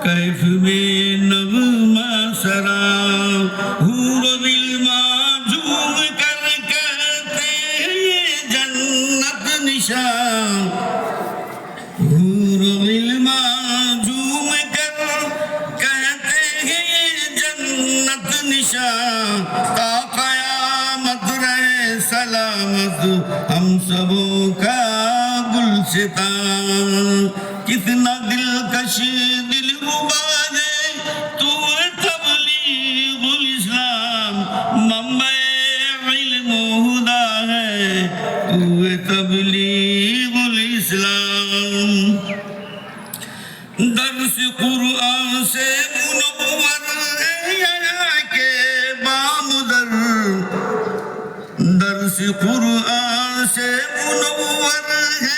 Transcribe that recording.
कैफ में नगमा सरा हूर दिल माजूम कर कहते हैं ये जन्नत निशान हूर दिल माजूम कर कहते हैं ये जन्नत निशान ता क़यामत रहे सलामत हम सबों का गुलसितान कितना दिलकश दिल मुबारे तू तबलीगुल इस्लाम मंबे इल्म हुदा है तू तबलीगुल इस्लाम दर्स कुरान से मुनव्वर है यहाँ के बामुदर दर्स कुरान से मुनव्वर है